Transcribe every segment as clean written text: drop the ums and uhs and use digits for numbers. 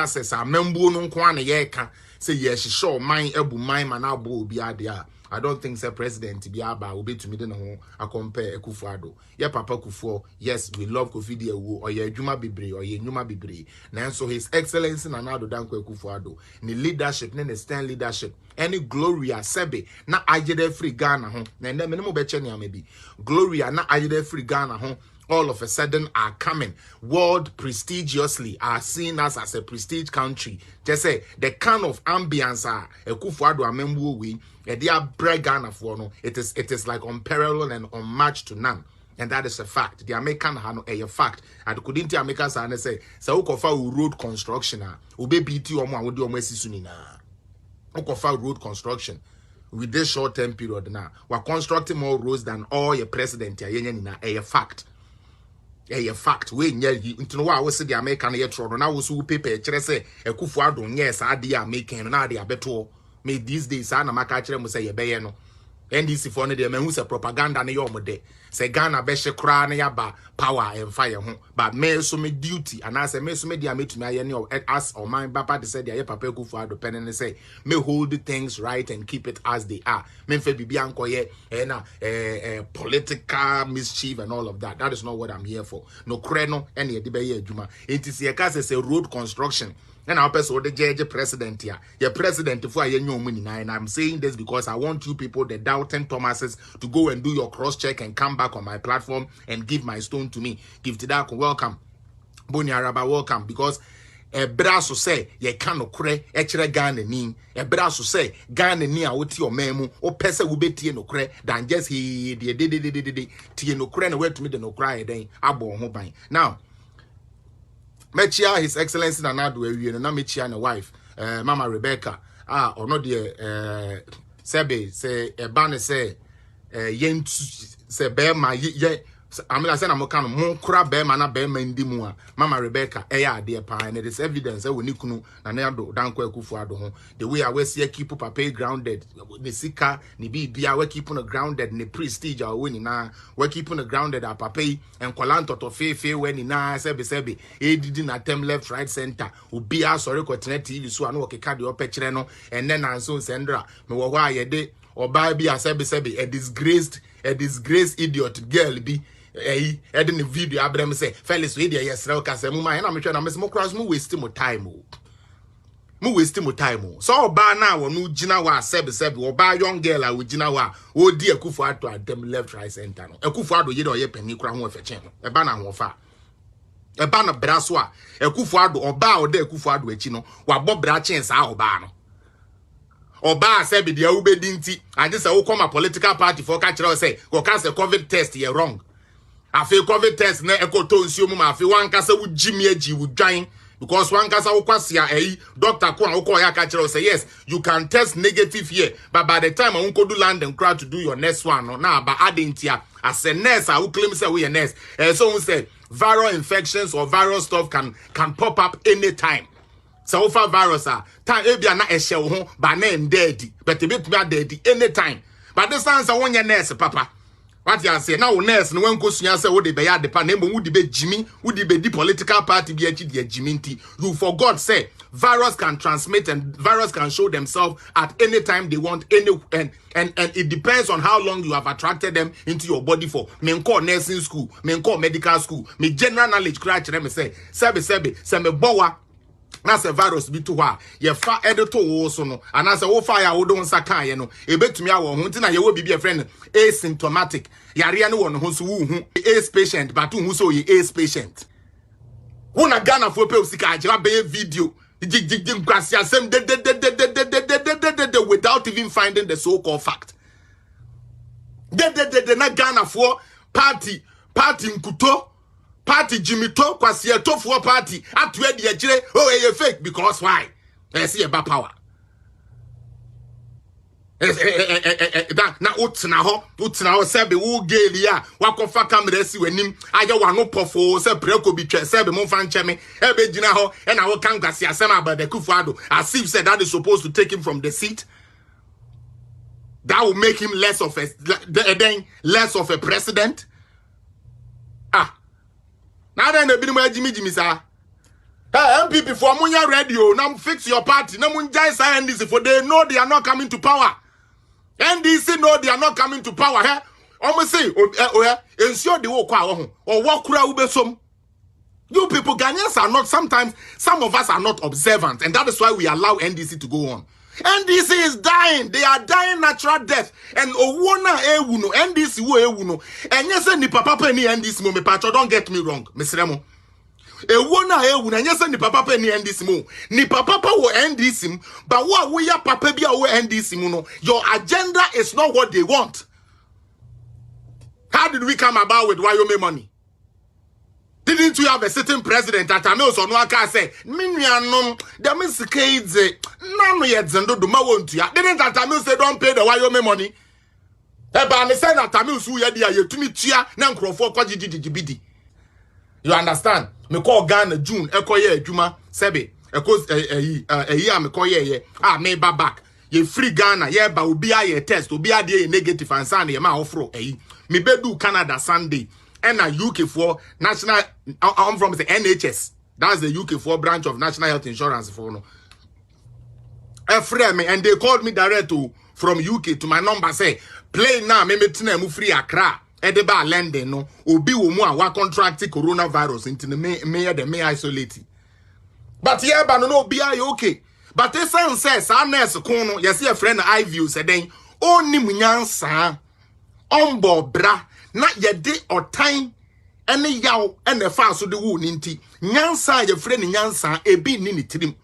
says a membu no kwana yeka say yes she show mine ebu mine man abo bi ade I don't think say president bi aba obi to me de no a compare Akufo-Addo. Ye papa Kufuor, yes, we love Kofi Dewu or ye adwuma bebre or ye nyuma bebre. Nanso his excellency Nana-Addo Dankwa Akufo-Addo. Ni leadership, ni stand leadership. Any Gloria Sebe na ajede free Ghana ho. Na ndem me no beche ni amebi. Gloria na ajede free Ghana ho. All of a sudden are coming world prestigiously, are seen as a prestige country. Just say the kind of ambience Akufo-Addo amembu we they are Ghana for no. It is like unparalleled and unmatched to none. And that is a fact. The American have a fact. And couldn't the Americans say Ukofa road construction ube BT omo awodi omo esisuni na. Ukofa road construction with this short term period now. We're constructing more roads than all your president a fact. A fact we into no I say the American yet na wo so paper kire say Akufo-Addo yes ade a making na ade abeto me these days na maka kire mo say ye beye no NDC for no dey me hu say propaganda na yo mo de say Ghana be hye kra na yaba power and fire ho but me so me duty and I say me so me dia metumi aye ne as or my papa dey say dey papa Akufo-Addo pen and say me hold the things right and keep it as they are me fe bibia nkoye na political mischief and all of that. That is not what I'm here for. No kreno any de be adwuma enti se say road construction. And our person the judge president here. Your president for a money. And I'm saying this because I want you people, the Doubting Thomases, to go and do your cross check and come back on my platform and give my stone to me. Give to that welcome. Boni Araba welcome because a brasso say ye cannot cre echere Ghana ni. A brasso say Ghana ni a woti o memu o pese ube tie no cre than just he de tie no cre na wait to me the no cry then abo ho ban. Now Mechia His Excellency Nana-Addo Ewie na Mechia na wife Mama Rebecca ono de sebe say eba say yen say be ma ye amela say na mo kan mo kura be ma na be ma ndi mu a Mama Rebecca eya ade pa and it is evidence we ni kunu Nana-Addo Dankwa Akufo-Addo ho the way we see keep papa grounded the sika ni bibia we keep on grounded ni prestige we ni na we keep on grounded a papa and kwalanto to fe we ni na sebe edidi na tem left right center obi a sorry ko tena TV so anu okeka de opekire no and then anso sendra me wo hwa ye de oba bi a sebe a disgraced idiot girl bi in the video abrem say Felix we dey yesra ka say mu ma na me twa na me mo cross mu waste mo time so oba na wo no gina wa sebe oba young girl a wo gina wa o di Akufo-Addo adem left right center no Akufo-Addo ye de o ye pani kura ho afeche no e ba na ho fa e ba na braso a Akufo-Addo oba o de Akufo-Addo achi no wa bo bra chance a oba no oba sebe dia ubedi nti ade say wo come a political party for ka kire say go can say COVID test ye wrong afi COVID test na ekoto nsuo mu ma afi wan kasa wo jimi agi wo dwan because wan kasa wo kwasia doctor ko an wo ko ya ka kire say yes you can test negative here but by the time I won't go do land and crowd to do your next one no na ba adentia as a nurse I will claim say we a nurse so we say viral infections or viral stuff can pop up anytime. So far virus time ebia na ehye wo ho ba na dead but e betumi dead anytime but this time say won nurse papa what you say now nurse no wen kosua say wo de be ya de pa na embo wo de be jimi wo de be di political party bi achi de jimi nti you for God say virus can transmit and virus can show themselves at any time they want and it depends on how long you have attracted them into your body for me call nursing school me call medical school me general knowledge crack them me say sebe me bowa na se virus bi to ha ye fa editor wo so no ana se wo fa ya wo don saka ye no e betumi awo ho ntina ye wo bibi e friend asymptomatic yare ne wo no ho so wo hu AIDS patient but hu so ye AIDS patient wo na Ghana fo pe osika agera be video jig kwasi asem without even finding the so called fact na Ghana fo party nkuto party Jimmy to kwasi etofuo party atu e de agire oh e fake because why see e ba power that na utina ho sebe wo geli a wakofa camera si wanim aye wano pofo se preko bi twa sebe mo fa ncheme e be gina ho e na wo kan kwasi asem about the Akufo-Addo as if said that is supposed to take him from the seat. That will make him less of a president. Now then the binu Jimmy sa. Hey, MPP for Munya Radio, now fix your party. Now Munjai say NDC for they know they are not coming to power. NDC know they are not coming to power. Hey, almost say, ensure the walk or walk around. You people, Ghanaians are not, sometimes, some of us are not observant, and that is why we allow NDC to go on. NDC is dying. They are dying natural death. And Owona Ewuno, NDC Ewuno. And yes, ni papa penny NDC mo me patcho, don't get me wrong, Mr. Remo. Ewona Ewuno, and yes, ni papa penny NDC mo. Ni papa wo NDC, but what we are papa bia wo NDC mo no. Your agenda is not what they want. How did we come about with Wyoming money? Didn't you have a certain president that Tamils on Waka say, Minianum, the Miss Kades, none yet Zendo do Mawontia. Didn't Tamil say don't pay the Wyoming money? Eba me say that Tamils who yet ye to me chia, Nankro for Kwaji. You understand? Me call Ghana June, Ekoye, Juma, Sebe, Ekos a year me call ye, me back. Ye free Ghana, ye ba ubi a test, ubi a day negative and Sunday, ma offro, me bedu Canada Sunday. And a UK for national, I'm from the NHS. That's the UK 4 branch of National Health Insurance for no. A friend me and they called me direct to from UK to my number say play now me tine mu free Accra. Edeba lending no obi wo mu a wa contract coronavirus into the may isolate. But yeah, but no be okay. But this son says our nurse kono you see a friend Ivy said then oni munyansa ombo bra. Na yede or time ene yaw ene fa so de wo ninti nyansa ye frɛ ne nyansa ebi ni tirim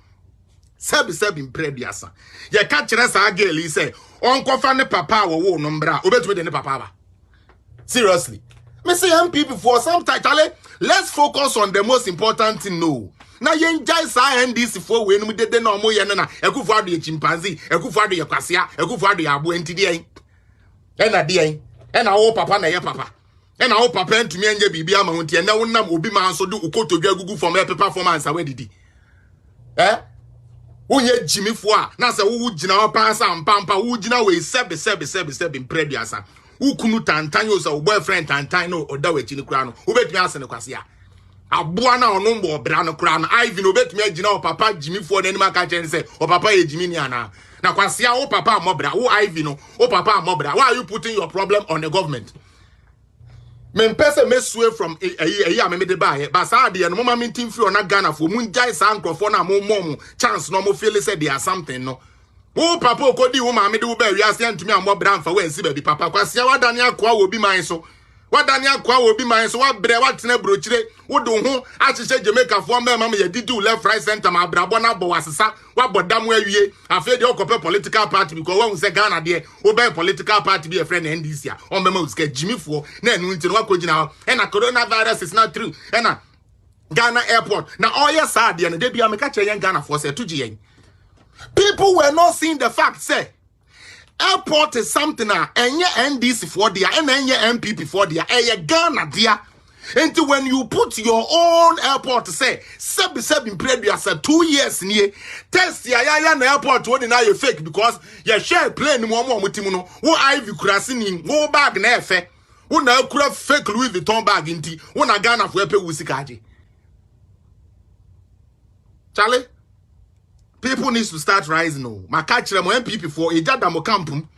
sebi mprediasa ye ka kire sa girl yi say onkofa ne papa wo no mbra obetumi de ne papa ba seriously me say MPP for some title let's focus on the most important thing no na ye njai sa NDC for we no de na omo ye na ekufo ado ye chimpanzee ekufo ado ye kwasea ekufo ado ye abo entidi en ena de en ena wo papa na ye papa ena wo papa ntumi anje bibia ama wonti ena wonnam obi ma so do ukotodwa gugu from e performance awedidi wonye jimifo a na se wo gina wo pansa mpampa wo gina we sebe mprediasa wo kunu tantan yo so boyfriend tantan no oda wachi ni kura no wo betumi ase ne kwase a aboa na ono mbo obra no kura no Ivy no betumi agina wo papa jimifo na ni maka chen se wo papa ye jimi ni ana na kwase a wo papa amobra wo Ivy no wo papa amobra why are you putting your problem on the government? Men pese me sway from a me de buy but sa de no mama mintin free on Ghana for mun jai sa nkrofo na mo chance no mo feel say there something no wo papa okodi wo ma me de wo ba wi ase antumi amobra mfa we nsi baby papa kwase a wadane akwa wo bi man so wadane akwa wo bi man so wa bre watena brochire wo do ho achise Jamaica fo mba mama ye didu left right center ma brabo na bo wasesa wa bodam awie afi de okope political party because when we say Ghana there wo be political party be a friend NDC a on be ma uska jimifo na enu nti wa kogina e na coronavirus is not true e na Ghana airport na all yes sad there no dey bia me ka kire Ghana for say tuji yen people were not seeing the fact say airport is something enye NDC for there and enye MPP for there Ghana there. And when you put your own airport say sebi previous 2 years near test ya na airport when na you fake because you share plane mo mutimu no wo Ivy kurasi ni wo bag na efe wo na kura fake Louis Vuitton bag nti wo na Ghana for epe wusikaje Charlie. People need to start rising no. Makachire mo MPP for ejada mo campum.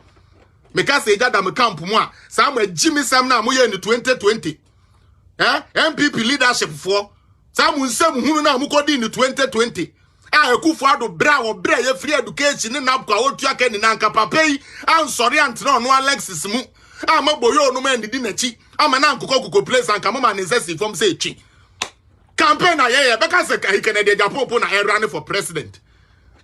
Meka se ejada mo campum a Samuel Jimmy Sam na mo ye in 2020. MPP leadership for Samuel Sam hunu na mo kodi in 2020. Ekufuado bra wo bra ye free education ni na kwa otu aka ni na nka papa yi ansori antena no Alexis mu. Amaboyo no ma ndidi na chi. Ama na nkoko place anka mama ne sesi from say chi. Campaign na ye beka se Kennedy Japan na run for president.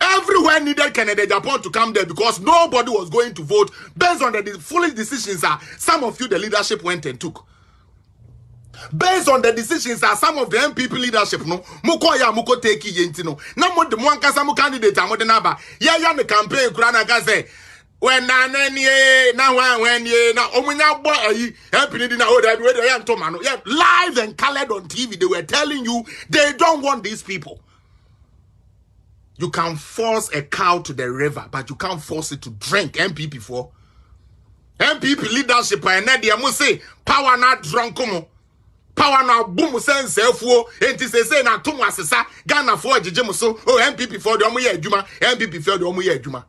Everywhere needed Kennedy Japan to come there because nobody was going to vote based on the foolish decisions that some of you, the leadership, went and took. Based on the decisions that some of the MPP leadership, no, muko take yentino. Na mo de mwankasa mu candidate amode naba. Ya the campaign krana gaze. When na omunya bo ayi MPP na o that we yan to mano. Yeah, live and colored on TV they were telling you they don't want these people. You can force a cow to the river, but you can't force it to drink. MPP for MPP leadership and Nadia must say power not drunk. power now boom sense efuo enti say na to asesa Ghana for agegem so MPP for the omo ye adwuma MPP for the omo ye adwuma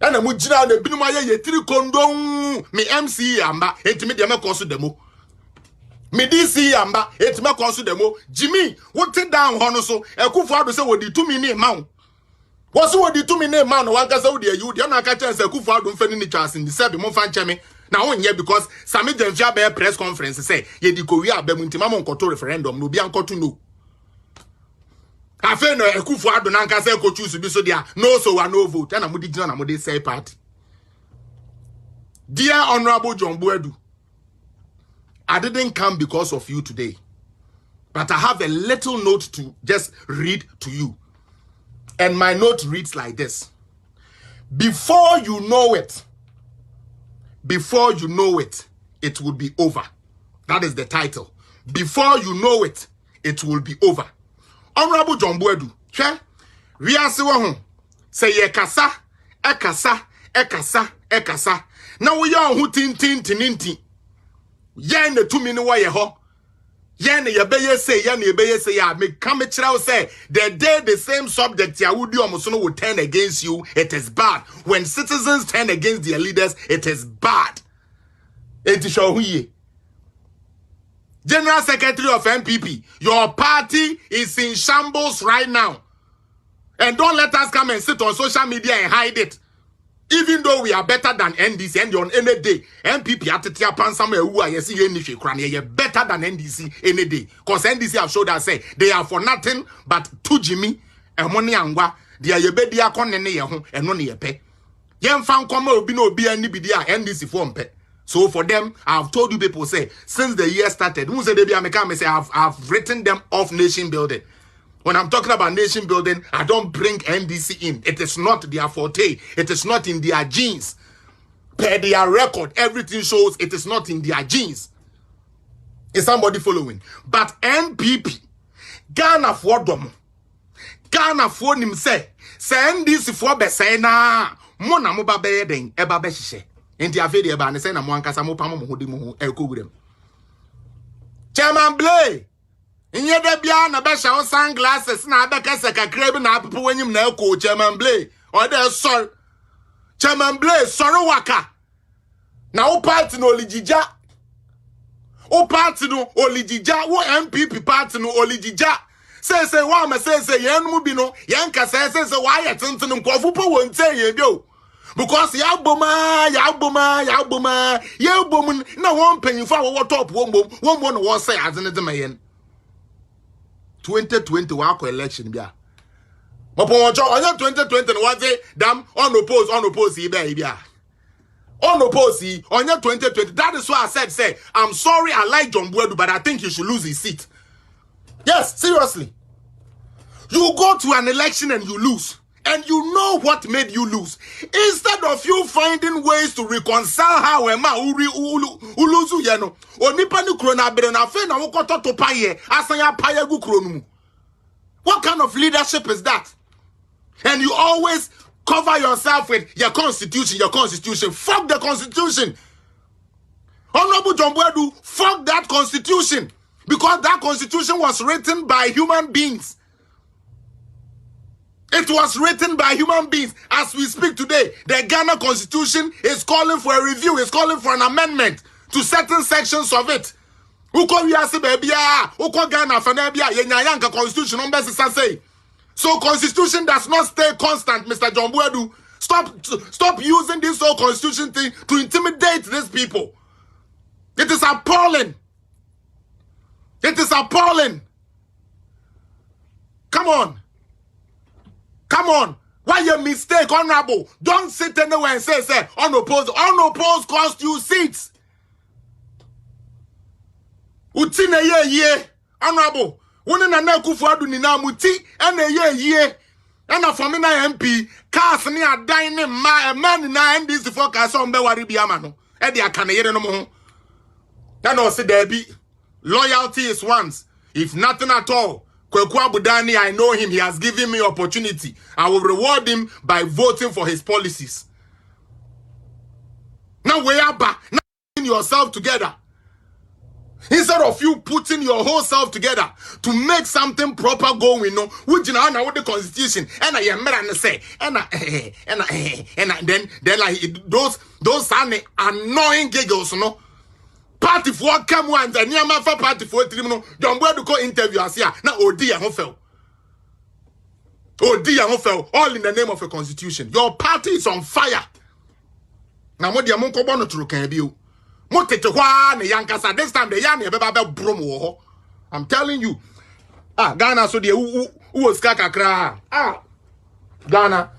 ana mu gina na binum aye ye tiri kondom me MC amba enti me de me so demo me DC amba enti me so demo Jimmy what down ho no so Akufo-Addo say wodi 2 minute man was wodi 2 minute man no wanka say wodi ayu de na aka chance Akufo-Addo mfani ni chance ni se be mo fa nche me na won ye because Sami Jamfia be press conference say ye di kowi abam ntima mo nkoto referendum no bi ankoto no afa no Akufo-Addo na nka say ko choose bi so dia no so wa no vote na mo di gina na mo dey say party. Dear Honorable John Buedu, I didn't come because of you today, but I have a little note to just read to you. And my note reads like this. Before you know it, it will be over. That is the title. Before you know it, it will be over. Honorable John Buedu, we are say ekasa, ekasa. Now we are who tin. Yen the 2 minute way ho. Yen ye beye say ya me come chira say the day the same subject ya would do almost will turn against you, it is bad. When citizens turn against their leaders, it is bad. It is show General Secretary of MPP, your party is in shambles right now. And don't let us come and sit on social media and hide it. Even though we are better than NDC and on any day, MPP atetia pan somewhere who are see any better than NDC any day. Because NDC have showed us say they are for nothing but two Jimmy and money angwa. They are ye be dia kon ne ye ho eno ne ye pe. Yen fan kwama obi no obi ani bidia NDC for mpe. So for them, I've told you people say since the year started, who say they be American say I've written them off nation building. When I'm talking about nation building, I don't bring NDC in. It is not their forte. It is not in their genes. Per their record, everything shows it is not in their genes. Is somebody following? But NPP, Ghana for them, Ghana for him say NDC for be say na mona mo ba be den e ba be hihye. Enti afedi e ba ne say na mo ankasa mo pam mo hodi mo ekowurem. Chairman Blay Inye de bia na be shaw sunglasses na abeka kakra bi na apopo wanyim na eko Chairman Blay o de sorry Chairman Blay sorry waka na wo party no oligija wo party no oligija wo MPP party no oligija say wa ma say yen mu bi no yen ka say wa ye tenten nkofo po won tey ye bi o because ya boma na won panyimfo a wo top won no wo say azene de mayen 2020 wa election bia mopo ojo onye 2020 no waze dam unopposed e bia unopposed onye 2020. That is why I said say I'm sorry I like John Buedu but I think he should lose his seat. Yes, seriously. You go to an election and you lose. And you know what made you lose. Instead of you finding ways to reconcile how ema uluzu yeno. Onipa ni krona bere na fe na wokoto to paye asanya paye gu kronumu. What kind of leadership is that? And you always cover yourself with your constitution. Fuck the constitution. Honorable John Buedu, fuck that constitution. Because that constitution was written by human beings. It was written by human beings. As we speak today, the Ghana Constitution is calling for a review, is calling for an amendment to certain sections of it. Uko wiase bebia, uko Ghana fanebia, yenyayanka constitution say. So constitution does not stay constant, Mr. John Buedu. Stop using this whole constitution thing to intimidate these people. It is appalling. It is appalling. Come on. Come on. Why your mistake, honorable? Don't sit anywhere and say unopposed. Unopposed cost you seats. Utine ye. Honorable. Wone na Akufo-Addo ni na muti ene ye. Ena for me na MP. Cars ni adan ni man na NDC for cars on be wari bi ama no. E de aka na yere no mo ho. Na no se there be. Loyalty is once. If nothing at all. Kweku Abudani, I know him. He has given me opportunity. I will reward him by voting for his policies. Now we are back. Now yourself together. Instead of you putting your whole self together to make something proper going, no, which now with the constitution, and I am and say, and then like those are annoying giggles, no. Party for come once and near my party for 3 minutes. Don't wear to go interview us here. Now, oh dear, who fell? Oh dear, who fell? All in the name of a constitution. Your party is on fire. Now, what the Amonko Bono to can be you? This time the Yan Bromo. I'm telling you. Ghana, so the who was Kakakra. Ghana.